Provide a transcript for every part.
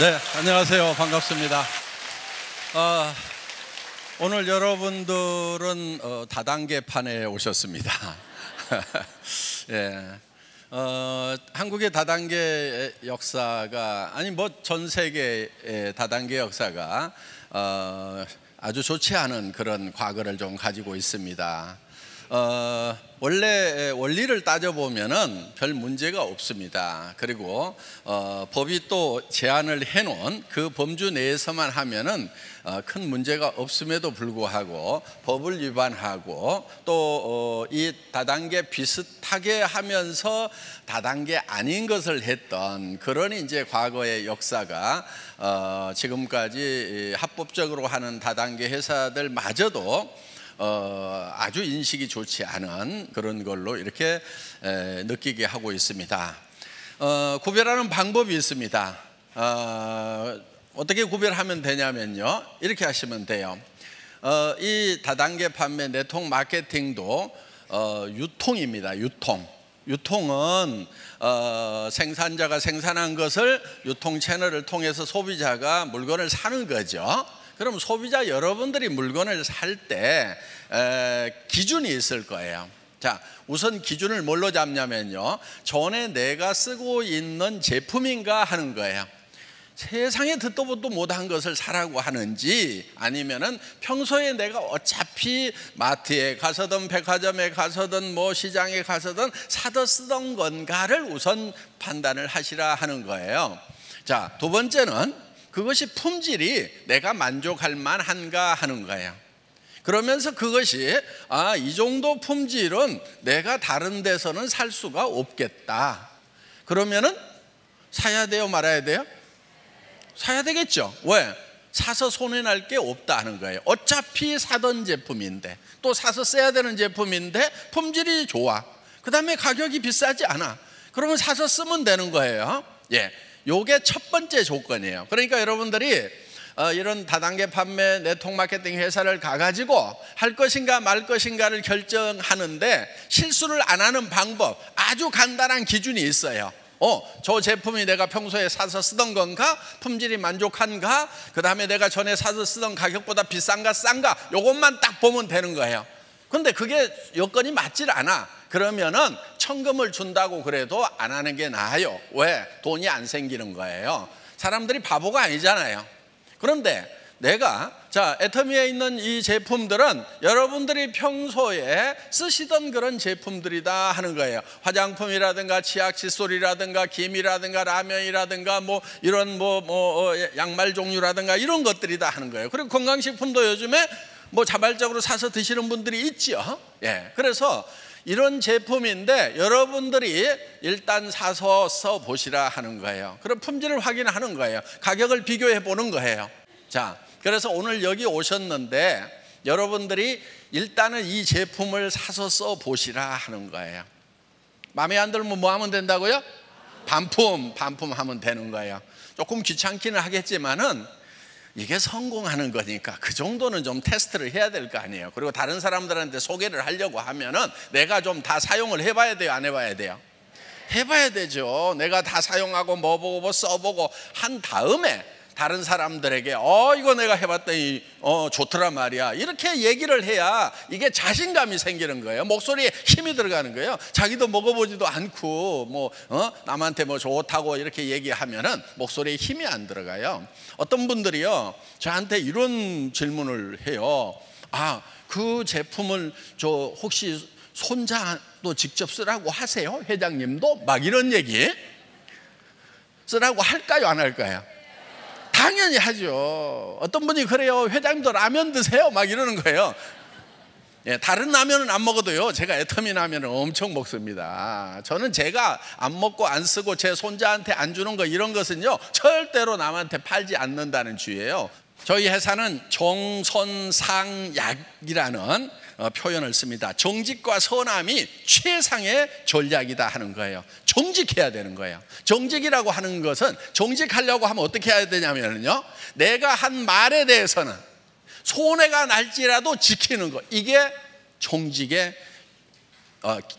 네, 안녕하세요. 반갑습니다. 오늘 여러분들은 다단계판에 오셨습니다. 예, 한국의 다단계 역사가 전 세계의 다단계 역사가 아주 좋지 않은 그런 과거를 좀 가지고 있습니다. 원래 원리를 따져보면은 별 문제가 없습니다. 그리고 법이 또 제한을 해놓은 그 범주 내에서만 하면은 큰 문제가 없음에도 불구하고 법을 위반하고 또 이 다단계 비슷하게 하면서 다단계 아닌 것을 했던 그런 이제 과거의 역사가 지금까지 합법적으로 하는 다단계 회사들마저도 아주 인식이 좋지 않은 그런 걸로 이렇게 느끼게 하고 있습니다. 구별하는 방법이 있습니다. 어떻게 구별하면 되냐면요, 이렇게 하시면 돼요. 이 다단계 판매 네트워크 마케팅도 유통입니다. 유통은 생산자가 생산한 것을 유통 채널을 통해서 소비자가 물건을 사는 거죠. 그럼 소비자 여러분들이 물건을 살 때 기준이 있을 거예요. 자, 우선 기준을 뭘로 잡냐면요, 전에 내가 쓰고 있는 제품인가 하는 거예요. 세상에 듣도 보도 못한 것을 사라고 하는지, 아니면은 평소에 내가 어차피 마트에 가서든 백화점에 가서든 뭐 시장에 가서든 사다 쓰던 건가를 우선 판단을 하시라 하는 거예요. 자, 두 번째는 그것이 품질이 내가 만족할 만한가 하는 거예요. 그러면서 그것이 이 정도 품질은 내가 다른 데서는 살 수가 없겠다. 그러면은 사야 돼요, 말아야 돼요? 사야 되겠죠. 왜? 사서 손해날 게 없다 하는 거예요. 어차피 사던 제품인데, 또 사서 써야 되는 제품인데 품질이 좋아. 그 다음에 가격이 비싸지 않아. 그러면 사서 쓰면 되는 거예요. 예. 요게 첫 번째 조건이에요. 그러니까 여러분들이 이런 다단계 판매 네트워크 마케팅 회사를 가가지고 할 것인가 말 것인가를 결정하는데 실수를 안 하는 방법, 아주 간단한 기준이 있어요. 저 제품이 내가 평소에 사서 쓰던 건가? 품질이 만족한가? 그 다음에 내가 전에 사서 쓰던 가격보다 비싼가 싼가? 요것만 딱 보면 되는 거예요. 근데 그게 여건이 맞질 않아. 그러면은 청금을 준다고 그래도 안 하는 게 나아요. 왜? 돈이 안 생기는 거예요. 사람들이 바보가 아니잖아요. 그런데 내가 애터미에 있는 이 제품들은 여러분들이 평소에 쓰시던 그런 제품들이다 하는 거예요. 화장품이라든가 치약 칫솔이라든가 김이라든가 라면이라든가 이런 양말 종류라든가 이런 것들이다 하는 거예요. 그리고 건강식품도 요즘에 자발적으로 사서 드시는 분들이 있죠. 예. 그래서 이런 제품인데 여러분들이 일단 사서 써보시라 하는 거예요. 그럼 품질을 확인하는 거예요. 가격을 비교해 보는 거예요. 자, 그래서 오늘 여기 오셨는데 여러분들이 일단은 이 제품을 사서 써보시라 하는 거예요. 마음에 안 들면 뭐 하면 된다고요? 반품하면 되는 거예요. 조금 귀찮기는 하겠지만은 이게 성공하는 거니까 그 정도는 좀 테스트를 해야 될 거 아니에요. 그리고 다른 사람들한테 소개를 하려고 하면은 내가 좀 다 사용을 해봐야 돼요, 안 해봐야 돼요? 해봐야 되죠. 내가 다 사용하고 보고 써보고 한 다음에 다른 사람들에게 이거 내가 해봤더니 좋더라 말이야, 이렇게 얘기를 해야 이게 자신감이 생기는 거예요. 목소리에 힘이 들어가는 거예요. 자기도 먹어보지도 않고 남한테 좋다고 이렇게 얘기하면은 목소리에 힘이 안 들어가요. 어떤 분들이요, 저한테 이런 질문을 해요. 그 제품을 혹시 손자도 직접 쓰라고 하세요? 회장님도? 막 이런 얘기 쓰라고 할까요, 안 할까요? 당연히 하죠. 어떤 분이 그래요. 회장님도 라면 드세요? 막 이러는 거예요. 예, 다른 라면은 안 먹어도요, 제가 애터미 라면은 엄청 먹습니다. 저는 제가 안 먹고 안 쓰고 제 손자한테 안 주는 거, 이런 것은요 절대로 남한테 팔지 않는다는 주의예요. 저희 회사는 정선상약이라는 표현을 씁니다. 정직과 선함이 최상의 전략이다 하는 거예요. 정직해야 되는 거예요. 정직이라고 하는 것은, 정직하려고 하면 어떻게 해야 되냐면요, 내가 한 말에 대해서는 손해가 날지라도 지키는 것, 이게 정직의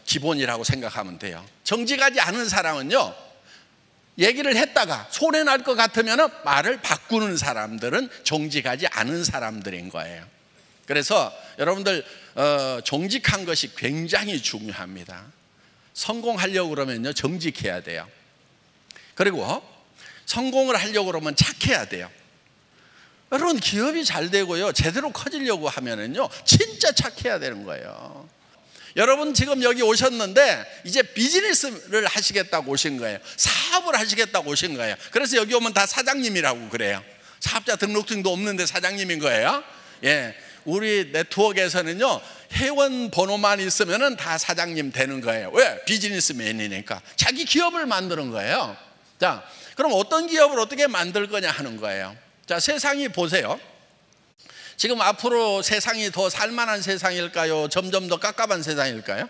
기본이라고 생각하면 돼요. 정직하지 않은 사람은요, 얘기를 했다가 손해날 것 같으면 말을 바꾸는 사람들은 정직하지 않은 사람들인 거예요. 그래서 여러분들 정직한 것이 굉장히 중요합니다. 성공하려고 그러면요, 정직해야 돼요. 그리고 성공을 하려고 그러면 착해야 돼요. 여러분, 기업이 잘 되고요, 제대로 커지려고 하면은요, 진짜 착해야 되는 거예요. 여러분 지금 여기 오셨는데 이제 비즈니스를 하시겠다고 오신 거예요. 사업을 하시겠다고 오신 거예요. 그래서 여기 오면 다 사장님이라고 그래요. 사업자 등록증도 없는데 사장님인 거예요. 예, 우리 네트워크에서는요, 회원 번호만 있으면은 다 사장님 되는 거예요. 왜? 비즈니스맨이니까. 자기 기업을 만드는 거예요. 자, 그럼 어떤 기업을 어떻게 만들 거냐 하는 거예요. 자, 세상이 보세요. 지금 앞으로 세상이 더 살만한 세상일까요? 점점 더 깝깝한 세상일까요?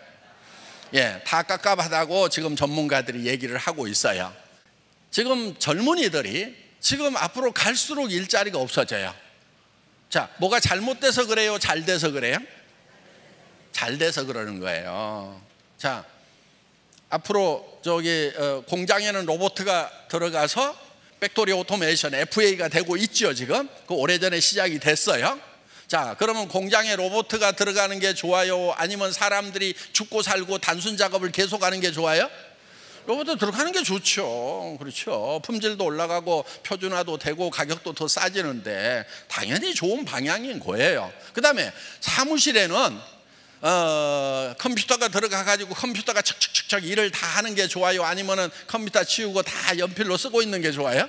예, 다 깝깝하다고 지금 전문가들이 얘기를 하고 있어요. 지금 젊은이들이 지금 앞으로 갈수록 일자리가 없어져요. 자, 뭐가 잘못돼서 그래요? 잘 돼서 그래요? 잘 돼서 그러는 거예요. 자, 앞으로 저기 공장에는 로봇가 들어가서 팩토리 오토메이션 FA가 되고 있죠. 지금 그 오래전에 시작이 됐어요. 자, 그러면 공장에 로봇가 들어가는 게 좋아요? 아니면 사람들이 죽고 살고 단순 작업을 계속하는 게 좋아요? 로봇 들어가는 게 좋죠. 그렇죠. 품질도 올라가고 표준화도 되고 가격도 더 싸지는데 당연히 좋은 방향인 거예요. 그 다음에 사무실에는 컴퓨터가 들어가가지고 컴퓨터가 척척척척 일을 다 하는 게 좋아요? 아니면은 컴퓨터 치우고 다 연필로 쓰고 있는 게 좋아요?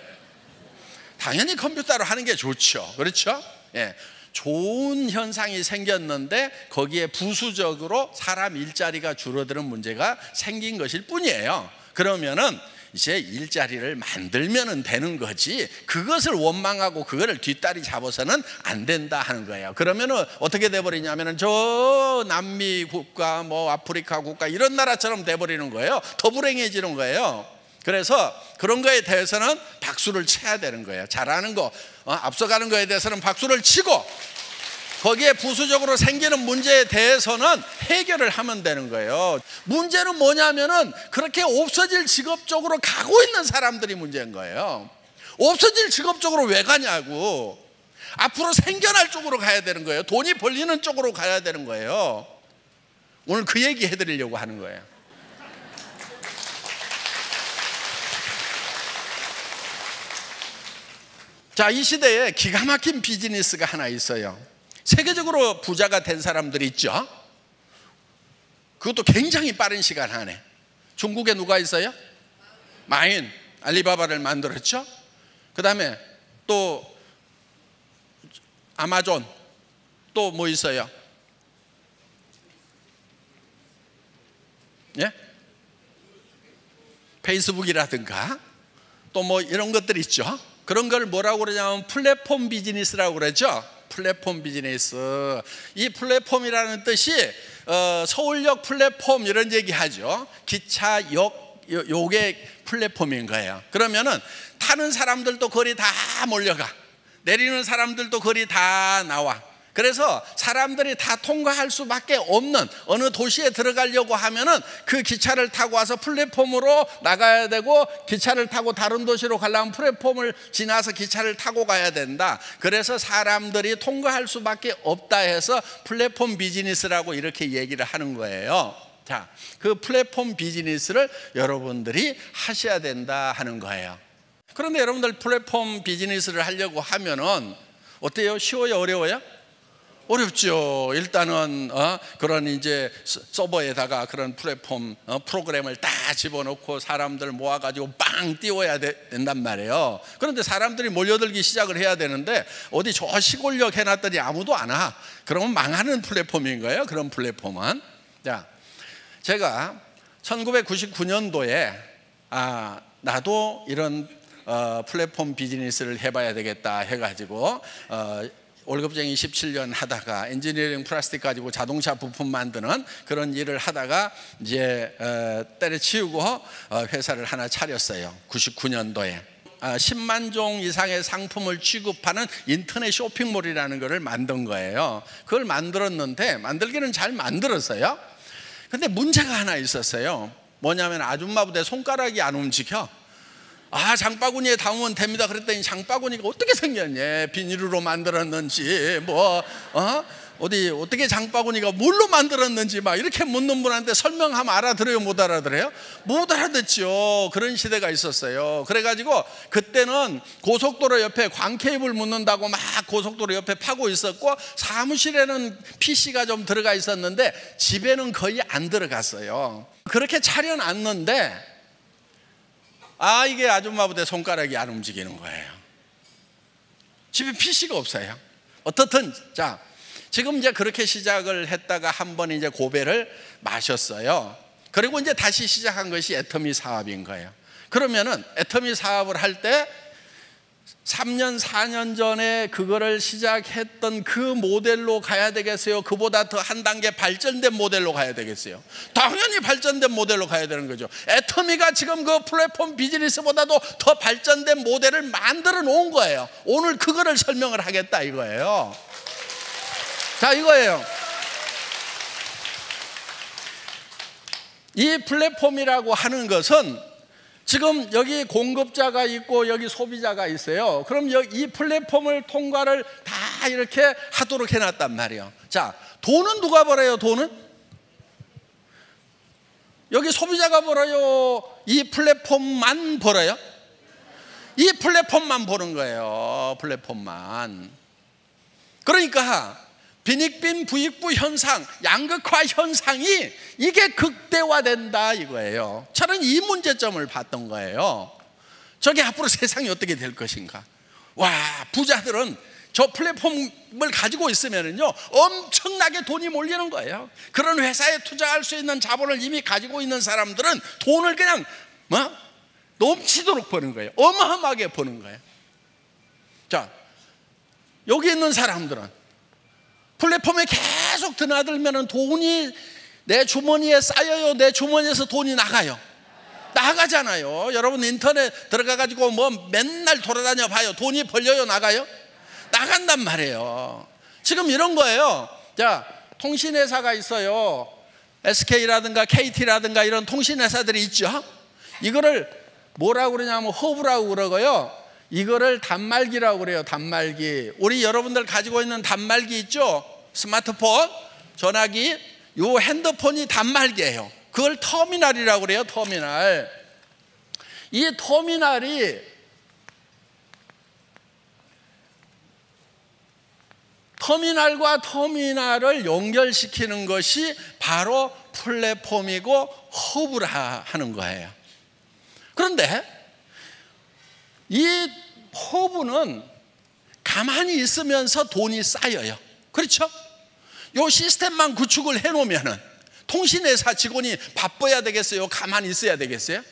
당연히 컴퓨터로 하는 게 좋죠. 그렇죠? 예. 좋은 현상이 생겼는데 거기에 부수적으로 사람 일자리가 줄어드는 문제가 생긴 것일 뿐이에요. 그러면은 이제 일자리를 만들면 되는 거지, 그것을 원망하고 그거를 뒷다리 잡아서는 안 된다 하는 거예요. 그러면은 어떻게 돼버리냐면은 저 남미 국가, 뭐 아프리카 국가 이런 나라처럼 돼버리는 거예요. 더 불행해지는 거예요. 그래서 그런 거에 대해서는 박수를 쳐야 되는 거예요. 잘하는 거, 앞서가는 거에 대해서는 박수를 치고, 거기에 부수적으로 생기는 문제에 대해서는 해결을 하면 되는 거예요. 문제는 뭐냐면은 그렇게 없어질 직업 쪽으로 가고 있는 사람들이 문제인 거예요. 없어질 직업 쪽으로 왜 가냐고. 앞으로 생겨날 쪽으로 가야 되는 거예요. 돈이 벌리는 쪽으로 가야 되는 거예요. 오늘 그 얘기 해드리려고 하는 거예요. 자, 이 시대에 기가 막힌 비즈니스가 하나 있어요. 세계적으로 부자가 된 사람들이 있죠. 그것도 굉장히 빠른 시간 안에. 중국에 누가 있어요? 마윈, 알리바바를 만들었죠. 그 다음에 또 아마존, 또 뭐 있어요? 예? 페이스북이라든가 또 뭐 이런 것들 있죠. 그런 걸 뭐라고 그러냐면 플랫폼 비즈니스라고 그러죠. 플랫폼 비즈니스. 이 플랫폼이라는 뜻이 서울역 플랫폼 이런 얘기 하죠. 기차역 요게 플랫폼인 거예요. 그러면은 타는 사람들도 거리 다 몰려가, 내리는 사람들도 거리 다 나와. 그래서 사람들이 다 통과할 수밖에 없는, 어느 도시에 들어가려고 하면은 그 기차를 타고 와서 플랫폼으로 나가야 되고, 기차를 타고 다른 도시로 가려면 플랫폼을 지나서 기차를 타고 가야 된다. 그래서 사람들이 통과할 수밖에 없다 해서 플랫폼 비즈니스라고 이렇게 얘기를 하는 거예요. 자, 그 플랫폼 비즈니스를 여러분들이 하셔야 된다 하는 거예요. 그런데 여러분들 플랫폼 비즈니스를 하려고 하면은 어때요? 쉬워요? 어려워요? 어렵죠. 일단은 그런 이제 서버에다가 그런 플랫폼 프로그램을 다 집어넣고 사람들 모아가지고 빵 띄워야 된단 말이에요. 그런데 사람들이 몰려들기 시작을 해야 되는데 어디 저 시골역 해놨더니 아무도 안 와. 그러면 망하는 플랫폼인 거예요. 그런 플랫폼은. 자, 제가 1999년도에 나도 이런 플랫폼 비즈니스를 해봐야 되겠다 해가지고 월급쟁이 17년 하다가 엔지니어링 플라스틱 가지고 자동차 부품 만드는 그런 일을 하다가 이제 때려치우고 회사를 하나 차렸어요. 99년도에 10만 종 이상의 상품을 취급하는 인터넷 쇼핑몰이라는 것을 만든 거예요. 그걸 만들었는데 만들기는 잘 만들었어요. 근데 문제가 하나 있었어요. 뭐냐면 아줌마 부대 손가락이 안 움직여. 아, 장바구니에 담으면 됩니다. 그랬더니 장바구니가 어떻게 생겼니? 비닐로 만들었는지 어디 어떻게 장바구니가 뭘로 만들었는지 막 이렇게 묻는 분한테 설명하면 알아들어요, 못 알아들어요? 못 알아듣죠. 그런 시대가 있었어요. 그래가지고 그때는 고속도로 옆에 광케이블 묻는다고 막 고속도로 옆에 파고 있었고, 사무실에는 PC가 좀 들어가 있었는데 집에는 거의 안 들어갔어요. 그렇게 차려놨는데 이게 아줌마보다 손가락이 안 움직이는 거예요. 집에 PC가 없어요. 어떻든 자, 지금 이제 그렇게 시작을 했다가 한 번 이제 고배를 마셨어요. 그리고 이제 다시 시작한 것이 애터미 사업인 거예요. 그러면은 애터미 사업을 할 때 3년 4년 전에 그거를 시작했던 그 모델로 가야 되겠어요? 그보다 더 한 단계 발전된 모델로 가야 되겠어요? 당연히 발전된 모델로 가야 되는 거죠. 애터미가 지금 그 플랫폼 비즈니스보다도 더 발전된 모델을 만들어 놓은 거예요. 오늘 그거를 설명을 하겠다 이거예요. 자, 이거예요. 이 플랫폼이라고 하는 것은 지금 여기 공급자가 있고 여기 소비자가 있어요. 그럼 이 플랫폼을 통과를 다 이렇게 하도록 해놨단 말이에요. 자, 돈은 누가 벌어요? 돈은? 여기 소비자가 벌어요? 이 플랫폼만 벌어요? 이 플랫폼만 버는 거예요. 플랫폼만. 그러니까 빈익빈 부익부 현상, 양극화 현상이 이게 극대화된다 이거예요. 저는 이 문제점을 봤던 거예요. 저게 앞으로 세상이 어떻게 될 것인가. 와, 부자들은 저 플랫폼을 가지고 있으면은요 엄청나게 돈이 몰리는 거예요. 그런 회사에 투자할 수 있는 자본을 이미 가지고 있는 사람들은 돈을 그냥 넘치도록 버는 거예요. 어마어마하게 버는 거예요. 자, 여기 있는 사람들은 플랫폼에 계속 드나들면 돈이 내 주머니에 쌓여요? 내 주머니에서 돈이 나가요? 나가잖아요. 여러분 인터넷 들어가가지고 뭐 맨날 돌아다녀 봐요. 돈이 벌려요? 나가요? 나간단 말이에요. 지금 이런 거예요. 자, 통신회사가 있어요. SK라든가 KT라든가 이런 통신회사들이 있죠. 이거를 뭐라고 그러냐면 허브라고 그러고요, 이거를 단말기라고 그래요. 단말기. 우리 여러분들 가지고 있는 단말기 있죠? 스마트폰, 전화기, 요 핸드폰이 단말기예요. 그걸 터미널이라고 그래요. 터미널. 이 터미널과 터미널을 연결시키는 것이 바로 플랫폼이고 허브라 하는 거예요. 그런데 이 허브는 가만히 있으면서 돈이 쌓여요. 그렇죠? 요 시스템만 구축을 해놓으면은 통신회사 직원이 바빠야 되겠어요? 가만히 있어야 되겠어요?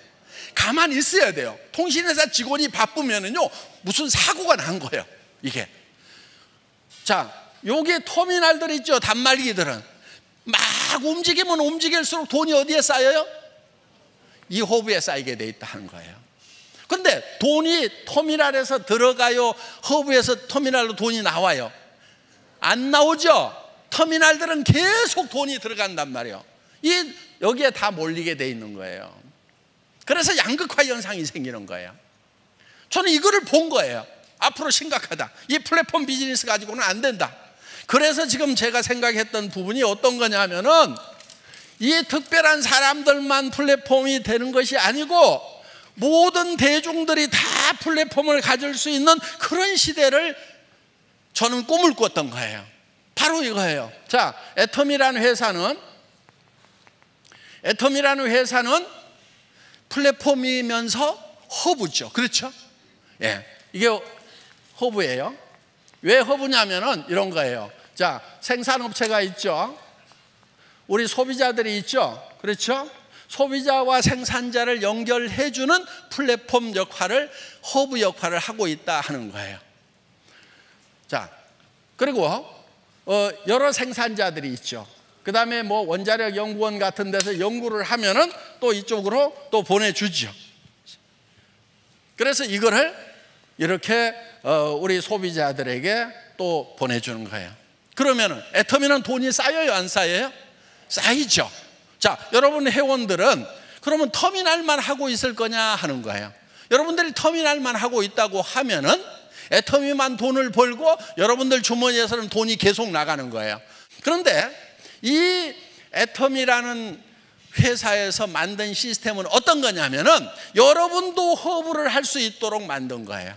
가만히 있어야 돼요. 통신회사 직원이 바쁘면은요 무슨 사고가 난 거예요. 이게. 자, 요게 터미널들 있죠. 단말기들은 막 움직이면 움직일수록 돈이 어디에 쌓여요? 이 허브에 쌓이게 돼 있다 하는 거예요. 근데 돈이 터미널에서 들어가요? 허브에서 터미널로 돈이 나와요? 안 나오죠? 터미널들은 계속 돈이 들어간단 말이에요. 여기에 다 몰리게 돼 있는 거예요. 그래서 양극화 현상이 생기는 거예요. 저는 이거를 본 거예요. 앞으로 심각하다. 이 플랫폼 비즈니스 가지고는 안 된다. 그래서 지금 제가 생각했던 부분이 어떤 거냐면은 이 특별한 사람들만 플랫폼이 되는 것이 아니고 모든 대중들이 다 플랫폼을 가질 수 있는 그런 시대를 저는 꿈을 꿨던 거예요. 바로 이거예요. 자, 애텀이라는 회사는 플랫폼이면서 허브죠. 그렇죠? 예, 이게 허브예요. 왜 허브냐면은 이런 거예요. 자, 생산업체가 있죠. 우리 소비자들이 있죠. 그렇죠? 소비자와 생산자를 연결해주는 플랫폼 역할을, 허브 역할을 하고 있다 하는 거예요. 자, 그리고 여러 생산자들이 있죠. 그 다음에 뭐 원자력 연구원 같은 데서 연구를 하면은 또 이쪽으로 또 보내주죠. 그래서 이거를 이렇게 우리 소비자들에게 또 보내주는 거예요. 그러면은 애터미는 돈이 쌓여요, 안 쌓여요? 쌓이죠. 자, 여러분 회원들은 그러면 터미널만 하고 있을 거냐 하는 거예요. 여러분들이 터미널만 하고 있다고 하면은 애터미만 돈을 벌고 여러분들 주머니에서는 돈이 계속 나가는 거예요. 그런데 이 애터미라는 회사에서 만든 시스템은 어떤 거냐면은 여러분도 허브를 할 수 있도록 만든 거예요.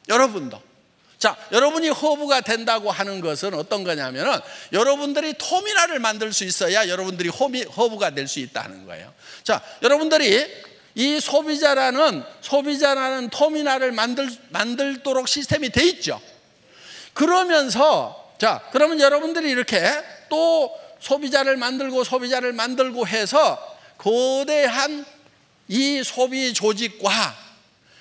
여러분도. 자, 여러분이 허브가 된다고 하는 것은 어떤 거냐면은 여러분들이 터미널을 만들 수 있어야 여러분들이 허브가 될 수 있다는 거예요. 자, 여러분들이 이 소비자라는 터미널을 만들도록 시스템이 돼 있죠. 그러면서 자, 그러면 여러분들이 이렇게 또 소비자를 만들고 해서 거대한 이 소비 조직과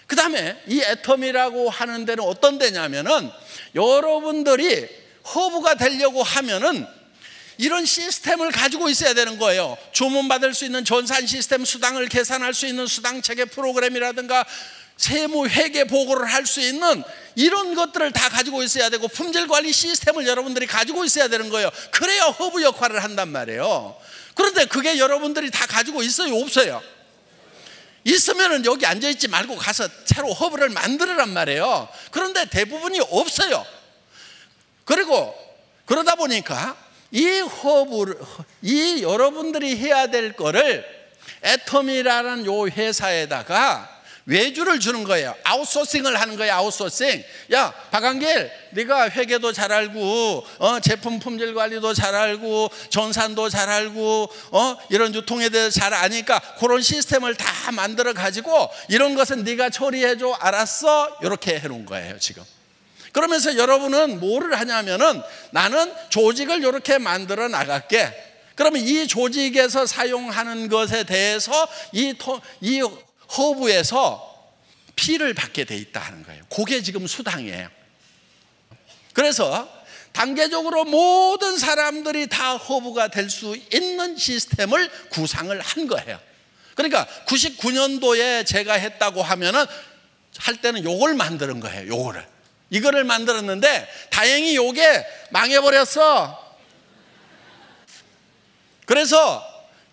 그 다음에 이 애터미라고 하는 데는 어떤 데냐면은 여러분들이 허브가 되려고 하면은 이런 시스템을 가지고 있어야 되는 거예요. 주문받을 수 있는 전산 시스템, 수당을 계산할 수 있는 수당 체계 프로그램이라든가 세무 회계 보고를 할 수 있는 이런 것들을 다 가지고 있어야 되고 품질 관리 시스템을 여러분들이 가지고 있어야 되는 거예요. 그래야 허브 역할을 한단 말이에요. 그런데 그게 여러분들이 다 가지고 있어요? 없어요? 있으면은 여기 앉아있지 말고 가서 새로 허브를 만들으란 말이에요. 그런데 대부분이 없어요. 그리고 그러다 보니까 이 여러분들이 해야 될 거를 애터미라는 요 회사에다가 외주를 주는 거예요. 아웃소싱을 하는 거예요. 아웃소싱. 야, 박한길, 네가 회계도 잘 알고 제품 품질 관리도 잘 알고 전산도 잘 알고 이런 유통에 대해서 잘 아니까 그런 시스템을 다 만들어 가지고 이런 것은 네가 처리해 줘. 알았어? 이렇게 해 놓은 거예요, 지금. 그러면서 여러분은 뭐를 하냐면은 나는 조직을 이렇게 만들어 나갈게. 그러면 이 조직에서 사용하는 것에 대해서 이 허브에서 피를 받게 돼 있다 하는 거예요. 그게 지금 수당이에요. 그래서 단계적으로 모든 사람들이 다 허브가 될 수 있는 시스템을 구상을 한 거예요. 그러니까 99년도에 제가 했다고 하면은 할 때는 요걸 만드는 거예요. 이거를 만들었는데 다행히 요게 망해버렸어. 그래서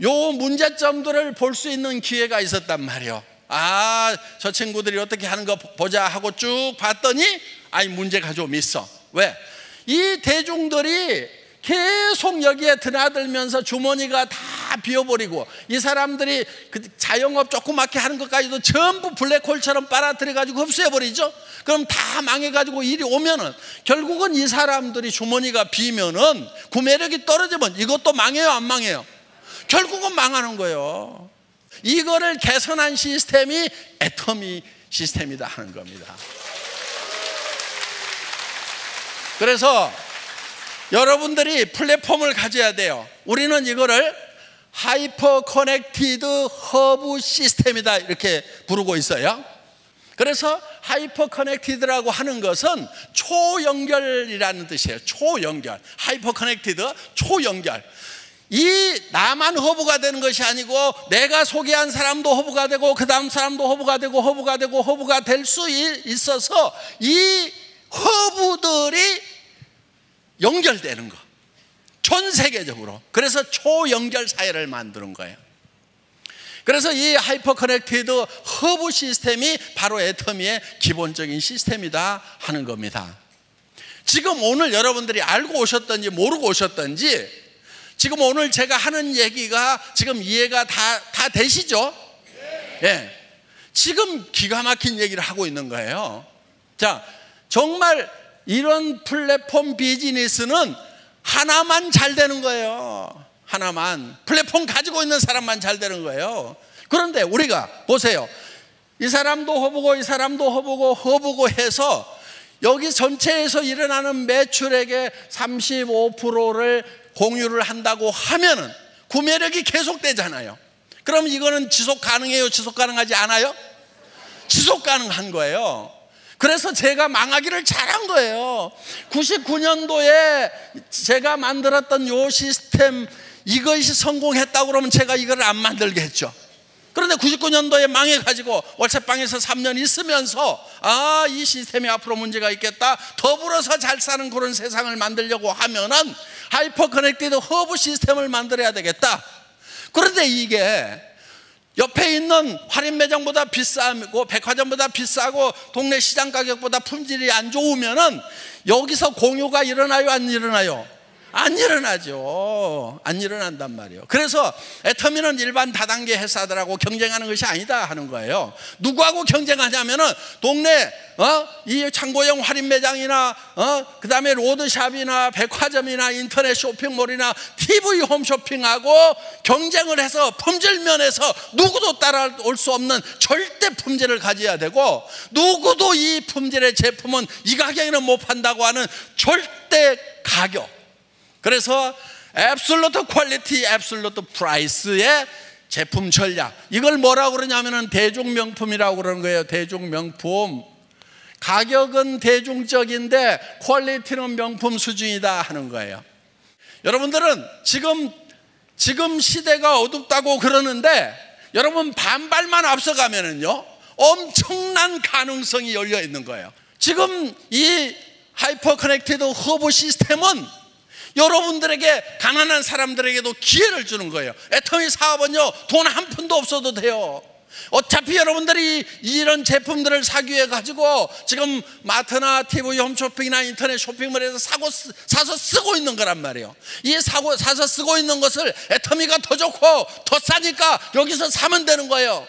요 문제점들을 볼 수 있는 기회가 있었단 말이에요. 아, 저 친구들이 어떻게 하는 거 보자 하고 쭉 봤더니 아이, 문제가 좀 있어. 왜? 이 대중들이 계속 여기에 드나들면서 주머니가 다 비어버리고 이 사람들이 그 자영업 조그맣게 하는 것까지도 전부 블랙홀처럼 빨아들여가지고 흡수해버리죠. 그럼 다 망해가지고 일이 오면은 결국은 이 사람들이 주머니가 비면은 구매력이 떨어지면 이것도 망해요, 안 망해요? 결국은 망하는 거예요. 이거를 개선한 시스템이 애터미 시스템이다 하는 겁니다. 그래서 여러분들이 플랫폼을 가져야 돼요. 우리는 이거를 하이퍼 커넥티드 허브 시스템이다 이렇게 부르고 있어요. 그래서 하이퍼 커넥티드라고 하는 것은 초연결이라는 뜻이에요. 초연결. 하이퍼 커넥티드, 초연결. 이 나만 허브가 되는 것이 아니고 내가 소개한 사람도 허브가 되고 그 다음 사람도 허브가 되고 허브가 될 수 있어서 이 허브들이 연결되는 거, 전 세계적으로. 그래서 초연결 사회를 만드는 거예요. 그래서 이 하이퍼 커넥티드 허브 시스템이 바로 애터미의 기본적인 시스템이다 하는 겁니다. 지금 오늘 여러분들이 알고 오셨던지 모르고 오셨던지 지금 오늘 제가 하는 얘기가 지금 이해가 다 되시죠? 예. 지금 기가 막힌 얘기를 하고 있는 거예요. 자, 정말 이런 플랫폼 비즈니스는 하나만 잘 되는 거예요. 하나만. 플랫폼 가지고 있는 사람만 잘 되는 거예요. 그런데 우리가 보세요. 이 사람도 허브고 이 사람도 허브고 해서 여기 전체에서 일어나는 매출액의 35%를 공유를 한다고 하면은 구매력이 계속되잖아요. 그럼 이거는 지속 가능해요? 지속 가능하지 않아요? 지속 가능한 거예요. 그래서 제가 망하기를 잘한 거예요. 99년도에 제가 만들었던 요 시스템 이것이 성공했다고 그러면 제가 이걸 안 만들겠죠. 그런데 99년도에 망해가지고 월세방에서 3년 있으면서 이 시스템이 앞으로 문제가 있겠다. 더불어서 잘 사는 그런 세상을 만들려고 하면은 하이퍼 커넥티드 허브 시스템을 만들어야 되겠다. 그런데 이게 옆에 있는 할인 매장보다 비싸고 백화점보다 비싸고 동네 시장 가격보다 품질이 안 좋으면은 여기서 공유가 일어나요, 안 일어나요? 안 일어나죠. 안 일어난단 말이에요. 그래서 애터미는 일반 다단계 회사들하고 경쟁하는 것이 아니다 하는 거예요. 누구하고 경쟁하냐면은 동네 이 창고형 할인 매장이나 그 다음에 로드샵이나 백화점이나 인터넷 쇼핑몰이나 TV 홈쇼핑하고 경쟁을 해서 품질 면에서 누구도 따라올 수 없는 절대 품질을 가져야 되고, 누구도 이 품질의 제품은 이 가격에는 못 판다고 하는 절대 가격. 그래서 absolute quality, absolute price의 제품 전략, 이걸 뭐라고 그러냐면은 대중명품이라고 그러는 거예요. 대중명품. 가격은 대중적인데 퀄리티는 명품 수준이다 하는 거예요. 여러분들은 지금 시대가 어둡다고 그러는데, 여러분 반발만 앞서가면은요 엄청난 가능성이 열려 있는 거예요. 지금 이 하이퍼 커넥티드 허브 시스템은 여러분들에게, 가난한 사람들에게도 기회를 주는 거예요. 애터미 사업은요 돈 한 푼도 없어도 돼요. 어차피 여러분들이 이런 제품들을 사기 위해 가지고 지금 마트나 TV 홈쇼핑이나 인터넷 쇼핑몰에서 사서 쓰고 있는 거란 말이에요. 이 사서 쓰고 있는 것을 애터미가 더 좋고 더 싸니까 여기서 사면 되는 거예요.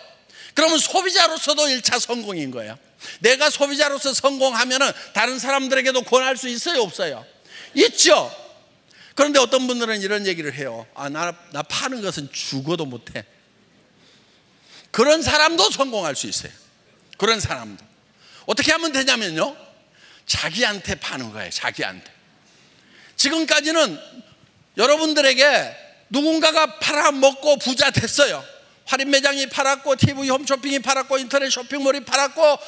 그러면 소비자로서도 1차 성공인 거예요. 내가 소비자로서 성공하면은 다른 사람들에게도 권할 수 있어요, 없어요? 있죠. 그런데 어떤 분들은 이런 얘기를 해요. 나 파는 것은 죽어도 못해. 그런 사람도 성공할 수 있어요. 그런 사람도. 어떻게 하면 되냐면요, 자기한테 파는 거예요. 자기한테. 지금까지는 여러분들에게 누군가가 팔아먹고 부자 됐어요. 할인 매장이 팔았고, TV 홈쇼핑이 팔았고, 인터넷 쇼핑몰이 팔았고,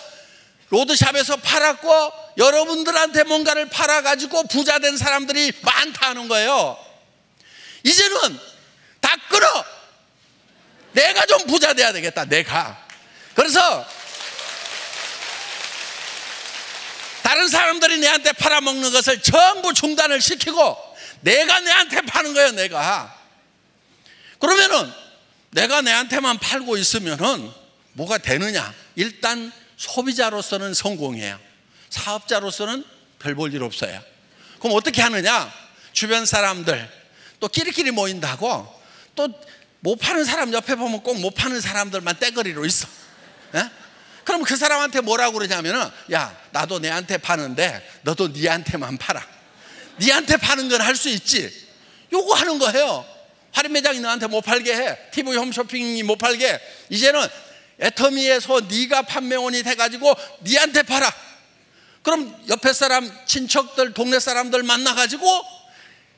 로드샵에서 팔았고, 여러분들한테 뭔가를 팔아가지고 부자 된 사람들이 많다는 거예요. 이제는 다 끊어. 내가 좀 부자 돼야 되겠다, 내가. 그래서 다른 사람들이 내한테 팔아먹는 것을 전부 중단을 시키고 내가 내한테 파는 거예요, 내가. 그러면은 내가 내한테만 팔고 있으면은 뭐가 되느냐? 일단 소비자로서는 성공해요. 사업자로서는 별 볼 일 없어요. 그럼 어떻게 하느냐? 주변 사람들 또 끼리끼리 모인다고, 또 못 파는 사람 옆에 보면 꼭 못 파는 사람들만 떼거리로 있어. 그럼 그 사람한테 뭐라고 그러냐면은, 야, 나도 내한테 파는데 너도 니한테만 팔아. 니한테 파는 건 할 수 있지. 요거 하는 거예요. 할인 매장이 너한테 못 팔게 해. TV 홈쇼핑이 못 팔게 해. 이제는 애터미에서 네가 판매원이 돼가지고 니한테 팔아. 그럼 옆에 사람, 친척들, 동네 사람들 만나가지고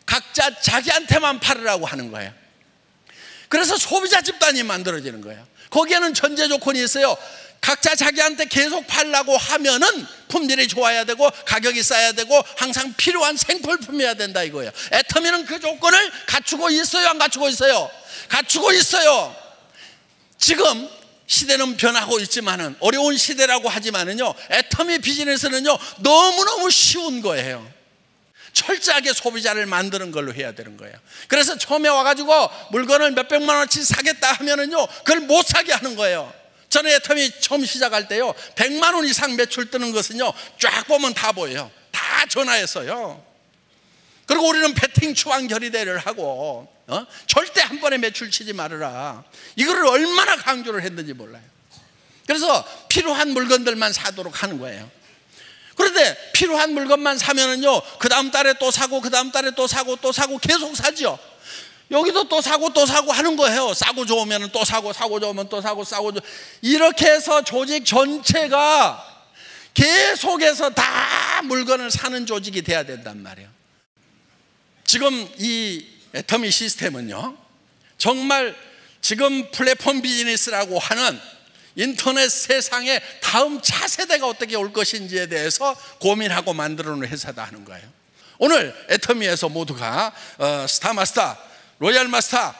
각자 자기한테만 팔으라고 하는 거예요. 그래서 소비자 집단이 만들어지는 거예요. 거기에는 전제 조건이 있어요. 각자 자기한테 계속 팔라고 하면은 품질이 좋아야 되고 가격이 싸야 되고 항상 필요한 생필품이어야 된다 이거예요. 애터미는 그 조건을 갖추고 있어요, 안 갖추고 있어요? 갖추고 있어요. 지금 시대는 변하고 있지만은, 어려운 시대라고 하지만은요, 애터미 비즈니스는요 너무너무 쉬운 거예요. 철저하게 소비자를 만드는 걸로 해야 되는 거예요. 그래서 처음에 와가지고 물건을 몇백만 원어치 사겠다 하면은요 그걸 못 사게 하는 거예요. 저는 애터미 처음 시작할 때요 100만 원 이상 매출 뜨는 것은요 쫙 보면 다 보여요. 다 전화했어요. 그리고 우리는 배팅 추앙 결의대를 하고 절대 한 번에 매출 치지 말아라, 이거를 얼마나 강조를 했는지 몰라요. 그래서 필요한 물건들만 사도록 하는 거예요. 그런데 필요한 물건만 사면은요 그 다음 달에 또 사고, 그 다음 달에 또 사고, 또 사고, 계속 사죠. 여기도 또 사고 또 사고 하는 거예요. 싸고 좋으면 또 사고, 사고 좋으면 또 사고, 싸고 이렇게 해서 조직 전체가 계속해서 다 물건을 사는 조직이 돼야 된단 말이에요. 지금 이 애터미 시스템은요 정말 지금 플랫폼 비즈니스라고 하는 인터넷 세상의 다음 차세대가 어떻게 올 것인지에 대해서 고민하고 만들어 놓은 회사다 하는 거예요. 오늘 애터미에서 모두가 스타마스터, 로얄마스터,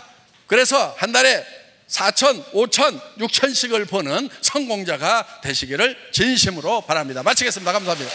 그래서 한 달에 4천, 5천, 6천씩을 버는 성공자가 되시기를 진심으로 바랍니다. 마치겠습니다. 감사합니다.